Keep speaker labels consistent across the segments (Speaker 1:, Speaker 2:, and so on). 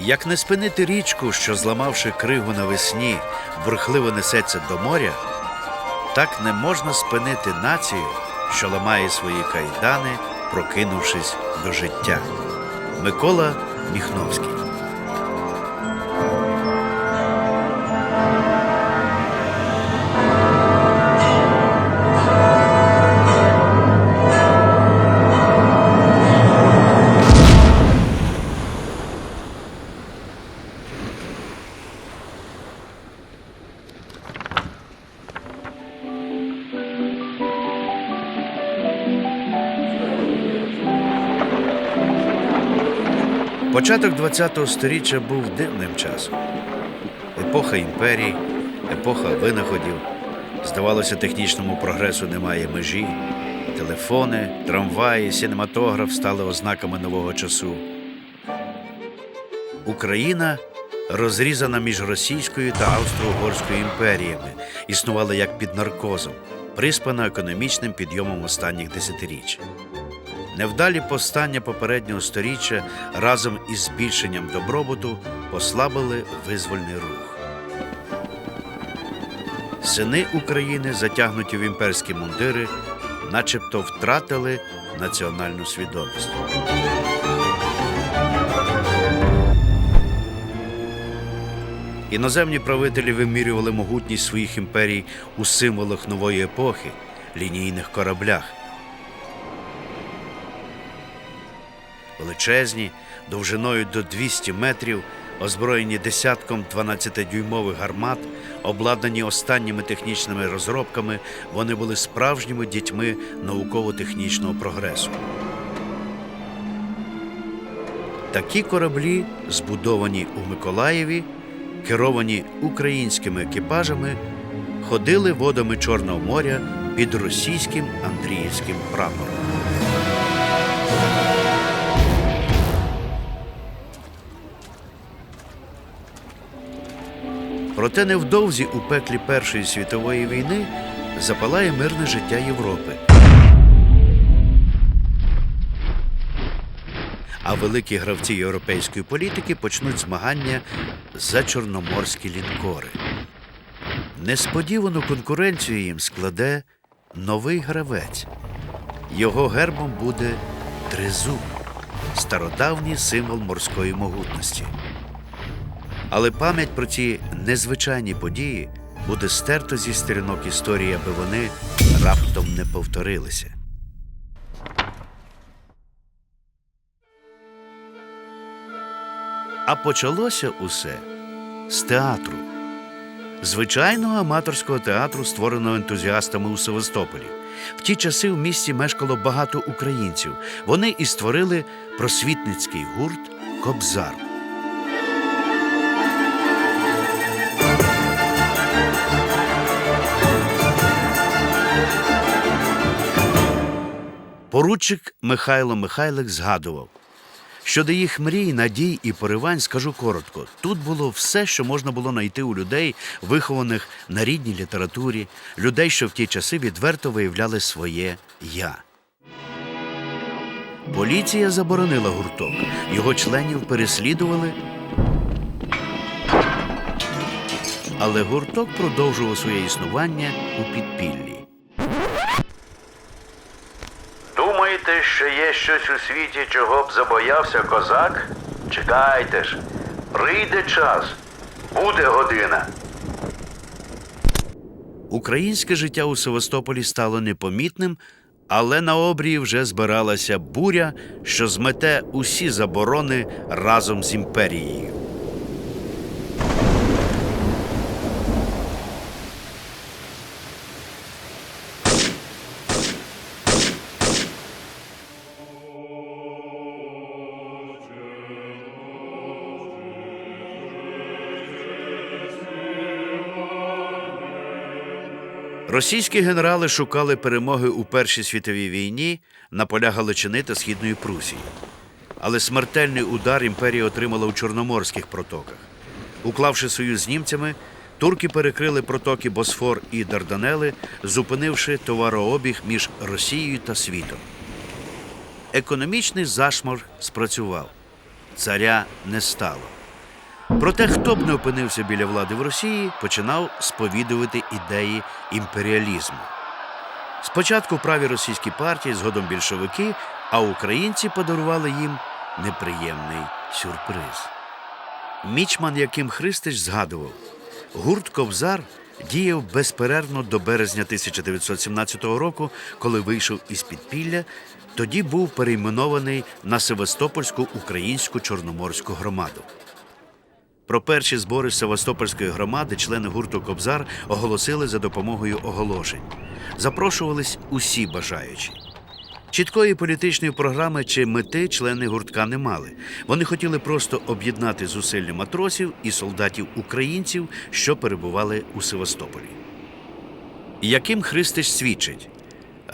Speaker 1: Як не спинити річку, що, зламавши кригу навесні, бурхливо несеться до моря, так не можна спинити націю, що ламає свої кайдани, прокинувшись до життя. Микола Міхновський. Початок ХХ століття був дивним часом. Епоха імперій, епоха винаходів. Здавалося, технічному прогресу немає межі. Телефони, трамваї, синематограф стали ознаками нового часу. Україна, розрізана між Російською та Австро-Угорською імперіями, існувала як під наркозом, приспана економічним підйомом останніх десятиріч. Невдалі повстання попереднього сторіччя разом із збільшенням добробуту послабили визвольний рух. Сини України, затягнуті в імперські мундири, начебто втратили національну свідомість. Іноземні правителі вимірювали могутність своїх імперій у символах нової епохи – лінійних кораблях. Величезні, довжиною до 200 метрів, озброєні десятком 12-дюймових гармат, обладнані останніми технічними розробками, вони були справжніми дітьми науково-технічного прогресу. Такі кораблі, збудовані у Миколаєві, керовані українськими екіпажами, ходили водами Чорного моря під російським Андріївським прапором. Проте невдовзі у пеклі Першої світової війни запалає мирне життя Європи. А великі гравці європейської політики почнуть змагання за чорноморські лінкори. Несподівану конкуренцію їм складе новий гравець. Його гербом буде тризуб – стародавній символ морської могутності. Але пам'ять про ці незвичайні події буде стерто зі сторінок історії, аби вони раптом не повторилися. А почалося усе з театру. Звичайного аматорського театру, створеного ентузіастами у Севастополі. В ті часи в місті мешкало багато українців. Вони і створили просвітницький гурт «Кобзар». Поручик Михайло Михайлик згадував: щодо їх мрій, надій і поривань скажу коротко. Тут було все, що можна було знайти у людей, вихованих на рідній літературі, людей, що в ті часи відверто виявляли своє «я». Поліція заборонила гурток, його членів переслідували, але гурток продовжував своє існування у підпіллі. Думаєте, що є щось у світі, чого б забоявся козак? Чекайте ж, прийде час, буде година. Українське життя у Севастополі стало непомітним, але на обрії вже збиралася буря, що змете усі заборони разом з імперією. Російські генерали шукали перемоги у Першій світовій війні на полях Галичини та Східної Прусії. Але смертельний удар імперія отримала у Чорноморських протоках. Уклавши союз з німцями, турки перекрили протоки Босфор і Дарданели, зупинивши товарообіг між Росією та світом. Економічний зашморг спрацював. Царя не стало. Проте, хто б не опинився біля влади в Росії, починав сповідувати ідеї імперіалізму. Спочатку праві російські партії, згодом більшовики, а українці подарували їм неприємний сюрприз. Мічман Яким Христич згадував, гурт «Кобзар» діяв безперервно до березня 1917 року, коли вийшов із підпілля, тоді був перейменований на Севастопольську українську чорноморську громаду. Про перші збори Севастопольської громади члени гурту «Кобзар» оголосили за допомогою оголошень. Запрошувались усі бажаючі. Чіткої політичної програми чи мети члени гуртка не мали. Вони хотіли просто об'єднати зусилля матросів і солдатів-українців, що перебували у Севастополі. Яким Христич свідчить,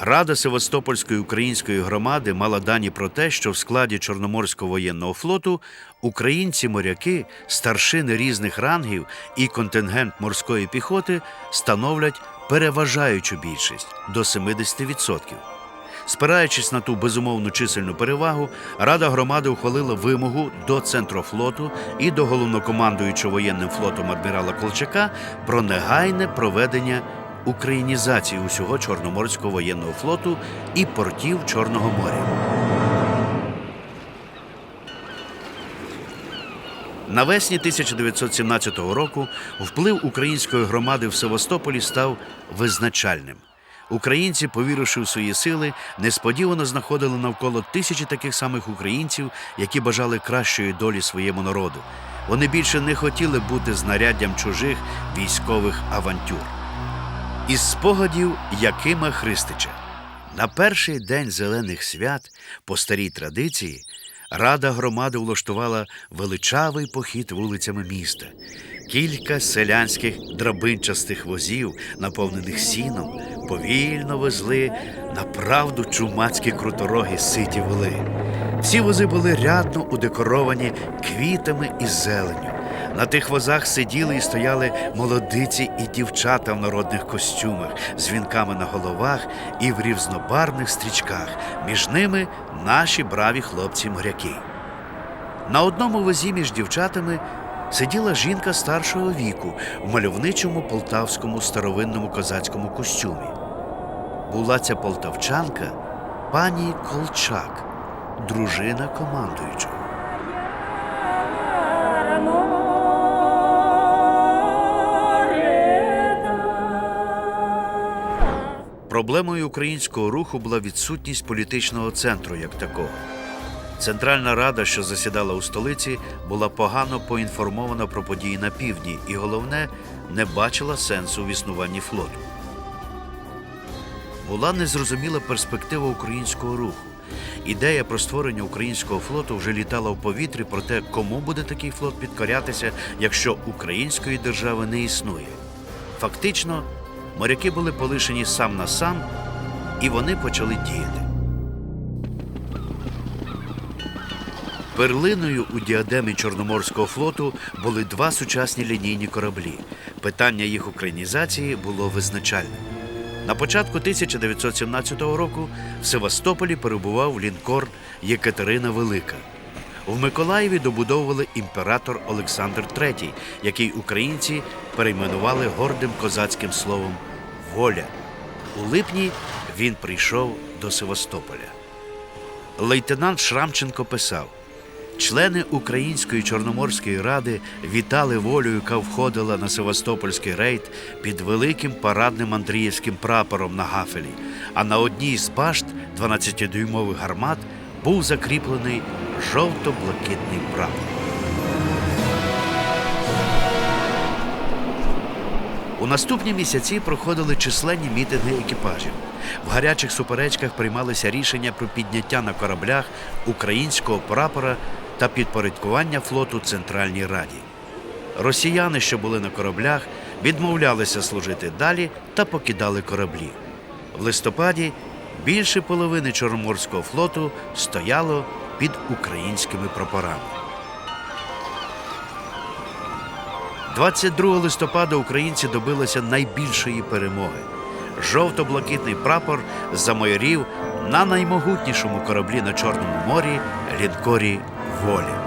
Speaker 1: Рада Севастопольської української громади мала дані про те, що в складі Чорноморського воєнного флоту українці-моряки, старшини різних рангів і контингент морської піхоти становлять переважаючу більшість – до 70%. Спираючись на ту безумовну чисельну перевагу, Рада громади ухвалила вимогу до Центрофлоту і до головнокомандуючого воєнним флотом адмірала Колчака про негайне проведення українізації усього Чорноморського воєнного флоту і портів Чорного моря. Навесні 1917 року вплив української громади в Севастополі став визначальним. Українці, повіривши в свої сили, несподівано знаходили навколо тисячі таких самих українців, які бажали кращої долі своєму народу. Вони більше не хотіли бути знаряддям чужих військових авантюр. Із спогадів Якима Христича. На перший день зелених свят, по старій традиції, Рада громади влаштувала величавий похід вулицями міста. Кілька селянських драбинчастих возів, наповнених сіном, повільно везли направду чумацькі крутороги ситі воли. Всі вози були рядно удекоровані квітами і зеленню. На тих возах сиділи і стояли молодиці і дівчата в народних костюмах, з вінками на головах і в різнобарвних стрічках. Між ними наші браві хлопці-моряки. На одному возі між дівчатами сиділа жінка старшого віку в мальовничому полтавському старовинному козацькому костюмі. Була ця полтавчанка пані Колчак, дружина командуючого. Проблемою українського руху була відсутність політичного центру як такого. Центральна Рада, що засідала у столиці, була погано поінформована про події на півдні і, головне, не бачила сенсу в існуванні флоту. Була незрозуміла перспектива українського руху. Ідея про створення українського флоту вже літала в повітрі про те, кому буде такий флот підкорятися, якщо української держави не існує. Фактично, моряки були полишені сам на сам, і вони почали діяти. Перлиною у діадемі Чорноморського флоту були два сучасні лінійні кораблі. Питання їх українізації було визначальним. На початку 1917 року в Севастополі перебував лінкор «Єкатерина Велика». В Миколаєві добудовували імператор Олександр III, який українці перейменували гордим козацьким словом «Воля». У липні він прийшов до Севастополя. Лейтенант Шрамченко писав: «Члени Української Чорноморської ради вітали волю, яка входила на Севастопольський рейд під великим парадним Андріївським прапором на гафелі, а на одній з башт 12-дюймових гармат був закріплений жовто-блакитний прапор». У наступні місяці проходили численні мітинги екіпажів. В гарячих суперечках приймалися рішення про підняття на кораблях українського прапора та підпорядкування флоту Центральній Раді. Росіяни, що були на кораблях, відмовлялися служити далі та покидали кораблі. В листопаді більше половини Чорноморського флоту стояло під українськими прапорами. 22 листопада українці добилися найбільшої перемоги. Жовто-блакитний прапор замайорів на наймогутнішому кораблі на Чорному морі – лінкорі «Воля».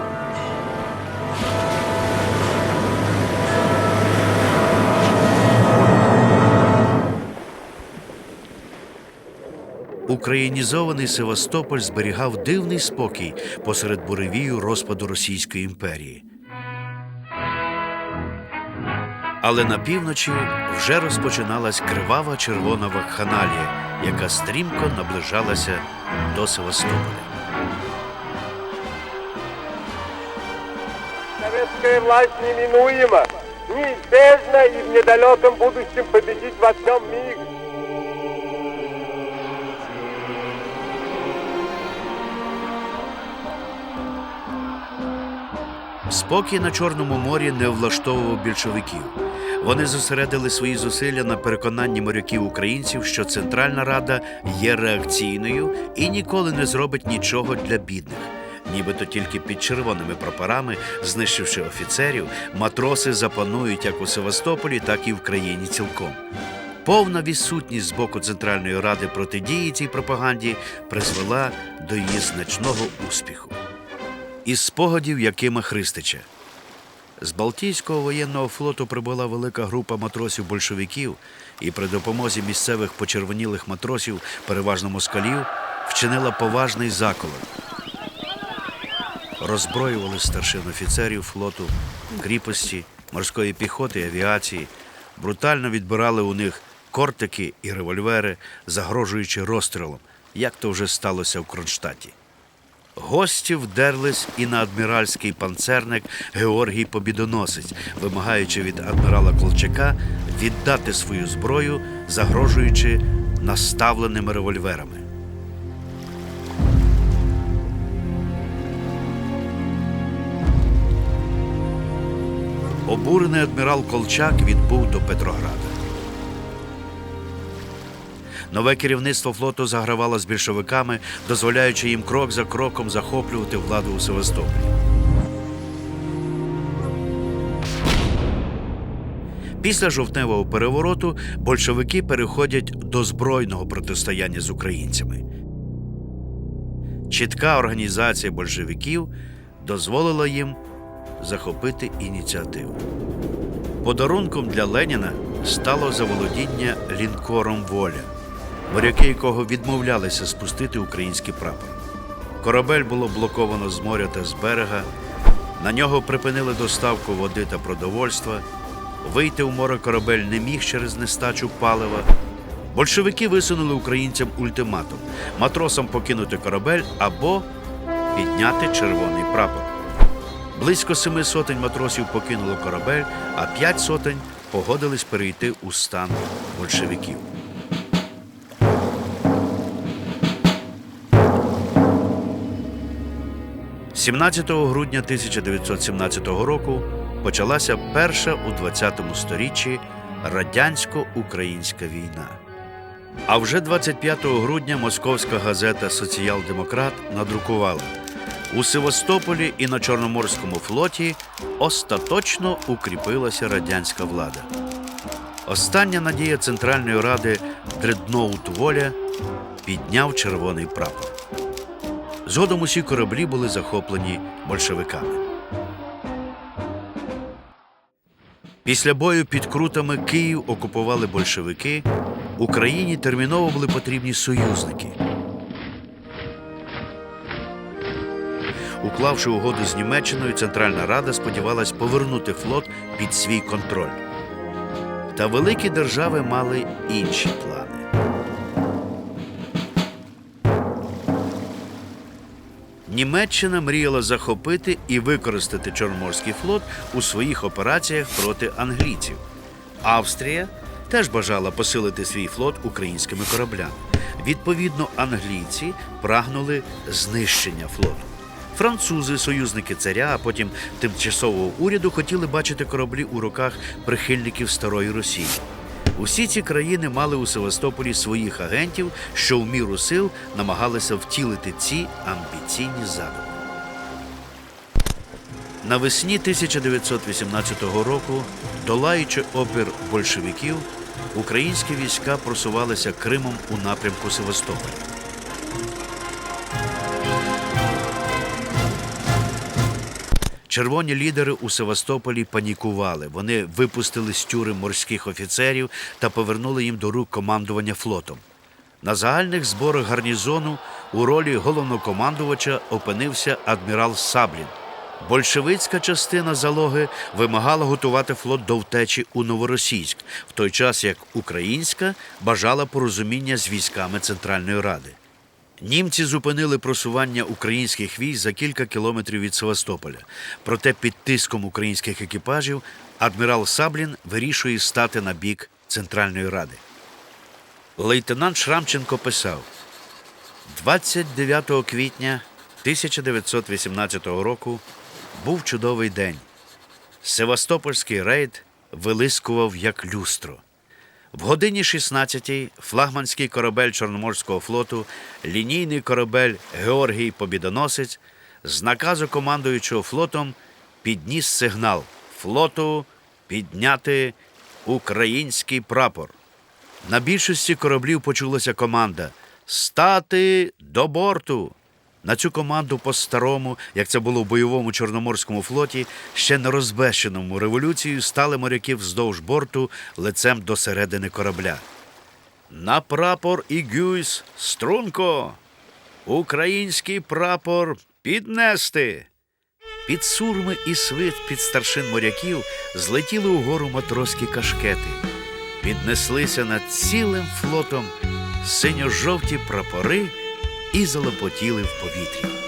Speaker 1: Українізований Севастополь зберігав дивний спокій посеред буревію розпаду Російської імперії. Але на півночі вже розпочиналась кривава червона вакханалія, яка стрімко наближалася до Севастополя.
Speaker 2: Советская власть неминуема, неизбежна и в недалеком будущем победить во всем мире.
Speaker 1: Спокій на Чорному морі не влаштовував більшовиків. Вони зосередили свої зусилля на переконанні моряків-українців, що Центральна Рада є реакційною і ніколи не зробить нічого для бідних. Нібито тільки під червоними прапорами, знищивши офіцерів, матроси запанують як у Севастополі, так і в країні цілком. Повна відсутність з боку Центральної Ради протидії цій пропаганді призвела до її значного успіху. Із спогадів Якима Христича. З Балтійського воєнного флоту прибула велика група матросів-большевиків і при допомозі місцевих почервонілих матросів, переважно москалів, вчинила поважний заколот. Роззброювали старшин офіцерів флоту, кріпості, морської піхоти і авіації, брутально відбирали у них кортики і револьвери, загрожуючи розстрілом, як то вже сталося в Кронштадті. Гості вдерлись і на адміральський панцерник Георгій Побідоносець, вимагаючи від адмірала Колчака віддати свою зброю, загрожуючи наставленими револьверами. Обурений адмірал Колчак відбув до Петрограда. Нове керівництво флоту загравало з більшовиками, дозволяючи їм крок за кроком захоплювати владу у Севастополі. Після жовтневого перевороту большевики переходять до збройного протистояння з українцями. Чітка організація большевиків дозволила їм захопити ініціативу. Подарунком для Леніна стало заволодіння лінкором «Воля», моряки якого відмовлялися спустити український прапор. Корабель було блоковано з моря та з берега, на нього припинили доставку води та продовольства, вийти у море корабель не міг через нестачу палива. Большевики висунули українцям ультиматум – матросам покинути корабель або підняти червоний прапор. Близько 7 сотень матросів покинуло корабель, а 5 сотень погодились перейти у стан большевиків. – 17 грудня 1917 року почалася перша у ХХ сторіччі радянсько-українська війна. А вже 25 грудня московська газета «Соціал-демократ» надрукувала: у Севастополі і на Чорноморському флоті остаточно укріпилася радянська влада. Остання надія Центральної Ради дредноут «Воля» підняв червоний прапор. Згодом усі кораблі були захоплені большевиками. Після бою під Крутами Київ окупували большевики. Україні терміново були потрібні союзники. Уклавши угоду з Німеччиною, Центральна Рада сподівалась повернути флот під свій контроль. Та великі держави мали інші плани. Німеччина мріяла захопити і використати Чорноморський флот у своїх операціях проти англійців. Австрія теж бажала посилити свій флот українськими кораблями. Відповідно, англійці прагнули знищення флоту. Французи, союзники царя, а потім тимчасового уряду, хотіли бачити кораблі у руках прихильників Старої Росії. Усі ці країни мали у Севастополі своїх агентів, що в міру сил намагалися втілити ці амбіційні задуми. Навесні 1918 року, долаючи опір большевиків, українські війська просувалися Кримом у напрямку Севастополя. Червоні лідери у Севастополі панікували. Вони випустили з тюрем морських офіцерів та повернули їм до рук командування флотом. На загальних зборах гарнізону у ролі головнокомандувача опинився адмірал Саблін. Большевицька частина залоги вимагала готувати флот до втечі у Новоросійськ, в той час як українська бажала порозуміння з військами Центральної Ради. Німці зупинили просування українських військ за кілька кілометрів від Севастополя. Проте під тиском українських екіпажів адмірал Саблін вирішує стати на бік Центральної Ради. Лейтенант Шрамченко писав: 29 квітня 1918 року був чудовий день. Севастопольський рейд вилискував як люстро. В годині 16-й флагманський корабель Чорноморського флоту, лінійний корабель Георгій Побідоносець з наказу командуючого флотом підніс сигнал флоту підняти український прапор. На більшості кораблів почулася команда «Стати до борту!». На цю команду по-старому, як це було в бойовому Чорноморському флоті, ще не розбещеному революцією, стали моряки вздовж борту лицем до середини корабля. «На прапор і гюйс струнко! Український прапор піднести!» Під сурми і свит під старшин моряків злетіли угору матроські кашкети. Піднеслися над цілим флотом синьо-жовті прапори і залопотіли в повітрі.